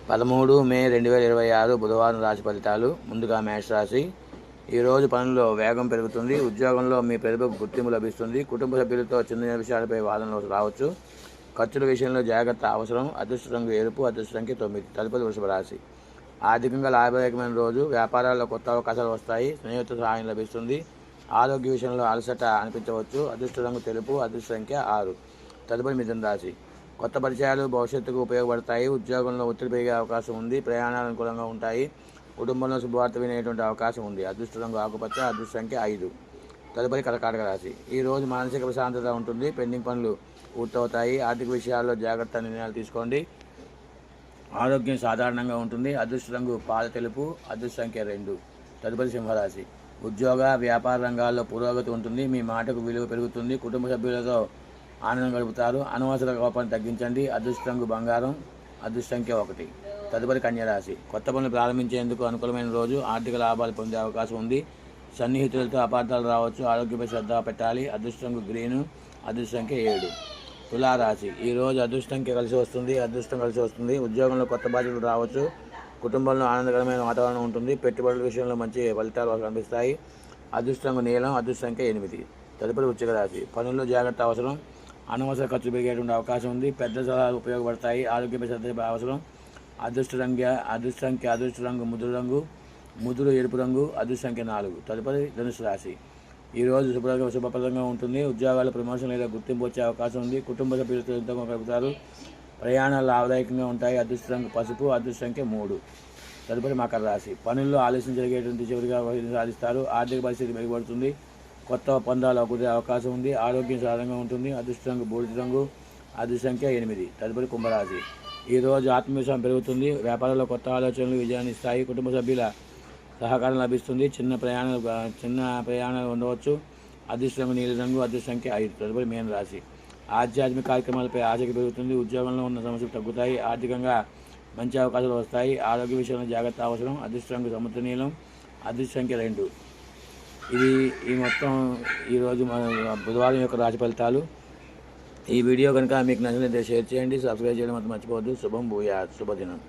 13 మే 2026 బుధవారం రాశి ఫలితాలు. ముందుగా మేష రాశి. ఈరోజు పనుల్లో వేగం పెరుగుతుంది. ఉద్యోగంలో మీ ప్రతిభకు గుర్తింపు లభిస్తుంది. కుటుంబ సభ్యులతో చిన్న విషయాలపై వాదనలు రావచ్చు. ఖర్చుల విషయంలో జాగ్రత్త అవసరం. అదృష్ట రంగు ఎరుపు, అదృష్ట సంఖ్య 9. తదుపరి వృషభ రాశి. ఆర్థికంగా లాభదాయకమైన రోజు. వ్యాపారాల్లో కొత్త అవకాశాలు వస్తాయి. స్నేహితుల సహాయం లభిస్తుంది. ఆరోగ్య విషయంలో అలసట అనిపించవచ్చు. అదృష్ట రంగు తెలుపు, అదృష్ట సంఖ్య 6. తదుపరి మిథున రాశి. కొత్త పరిచయాలు భవిష్యత్తుకు ఉపయోగపడతాయి. ఉద్యోగంలో ఒత్తిడి పెరిగే అవకాశం ఉంది. ప్రయాణాలు అనుకూలంగా ఉంటాయి. కుటుంబంలో శుభవార్త వినేటువంటి అవకాశం ఉంది. అదృష్ట రంగు ఆకుపచ్చ, అదృష్ట సంఖ్య 5. తదుపరి కర్కాటక రాశి. ఈరోజు మానసిక ప్రశాంతత ఉంటుంది. పెండింగ్ పనులు పూర్తవుతాయి. ఆర్థిక విషయాల్లో జాగ్రత్త నిర్ణయాలు తీసుకోండి. ఆరోగ్యం సాధారణంగా ఉంటుంది. అదృష్ట రంగు పాల తెలుపు, అదృష్ట సంఖ్య 2. తదుపరి సింహరాశి. ఉద్యోగ వ్యాపార రంగాల్లో పురోగతి ఉంటుంది. మీ మాటకు విలువ పెరుగుతుంది. కుటుంబ సభ్యులతో ఆనందం గడుపుతారు. అనవసర కోపాన్ని తగ్గించండి. అదృష్ట రంగు బంగారం, అదృష్ట సంఖ్య 1. తదుపరి కన్యరాశి. కొత్త పనులు ప్రారంభించేందుకు అనుకూలమైన రోజు. ఆర్థిక లాభాలు పొందే అవకాశం ఉంది. సన్నిహితులతో అపార్థాలు రావచ్చు. ఆరోగ్యపై శ్రద్ధ పెట్టాలి. అదృష్ట రంగు గ్రీను, అదృష్ట సంఖ్య 7. తులారాశి. ఈరోజు అదృష్ట సంఖ్య కలిసి వస్తుంది. అదృష్టం కలిసి వస్తుంది. ఉద్యోగంలో కొత్త బాధ్యతలు రావచ్చు. కుటుంబంలో ఆనందకరమైన వాతావరణం ఉంటుంది. పెట్టుబడుల విషయంలో మంచి ఫలితాలు కనిపిస్తాయి. అదృష్ట రంగు నీలం, అదృష్ట సంఖ్య 8. తదుపరి వృశ్చిక రాశి. పనుల్లో జాగ్రత్త అవసరం. అనవసర ఖర్చు పెరిగేటువంటి అవకాశం ఉంది. పెద్ద సలహాలు ఉపయోగపడతాయి. ఆరోగ్యపై శ్రద్ధ అవసరం. అదృష్ట సంఖ్య అదృష్ట రంగు ముదురు ఎరుపు రంగు, అదృష్ట సంఖ్య 4. తదుపరి ధనుసు రాశి. ఈరోజు శుభప్రదంగా ఉంటుంది. ఉద్యోగాలు ప్రమోషన్ లేదా గుర్తింపు వచ్చే అవకాశం ఉంది. కుటుంబ సభ్యులతో ఎంతో గడుపుతారు. ప్రయాణాలు లాభదాయకంగా ఉంటాయి. అదృష్ట రంగు పసుపు, అదృష్ట సంఖ్య 3. తదుపరి మకర రాశి. పనుల్లో ఆలస్యం జరిగేటువంటి చివరిగా సాధిస్తారు. ఆర్థిక పరిస్థితి మెరుగుపడుతుంది. కొత్త ఒప్పందాలు కుదిరే అవకాశం ఉంది. ఆరోగ్యం సాధారణంగా ఉంటుంది. అదృష్ట రంగు బూడిద రంగు, అదృష్ట సంఖ్య 8. తదుపరి కుంభరాశి. ఈరోజు ఆత్మవిశ్వాసం పెరుగుతుంది. వ్యాపారంలో కొత్త ఆలోచనలు విజయాన్ని ఇస్తాయి. కుటుంబ సభ్యుల సహకారం లభిస్తుంది. చిన్న ప్రయాణాలు ఉండవచ్చు. అదృష్ట రంగు నీలి రంగు, అదృష్ట సంఖ్య 5. తదుపరి మీన రాశి. ఆధ్యాత్మిక కార్యక్రమాలపై ఆసక్తి పెరుగుతుంది. ఉద్యోగంలో ఉన్న సమస్యలు తగ్గుతాయి. ఆర్థికంగా మంచి అవకాశాలు వస్తాయి. ఆరోగ్య విషయంలో జాగ్రత్త అవసరం. అదృష్ట రంగు సముద్ర నీలం, అదృష్ట సంఖ్య 2. ఈ మొత్తం ఈరోజు మన బుధవారం యొక్క రాశి ఫలితాలు. ఈ వీడియో కనుక మీకు నచ్చినట్లయితే షేర్ చేయండి. సబ్స్క్రైబ్ చేయడం మాత్రం మర్చిపోవద్దు. శుభం భూయాత్. శుభదినం.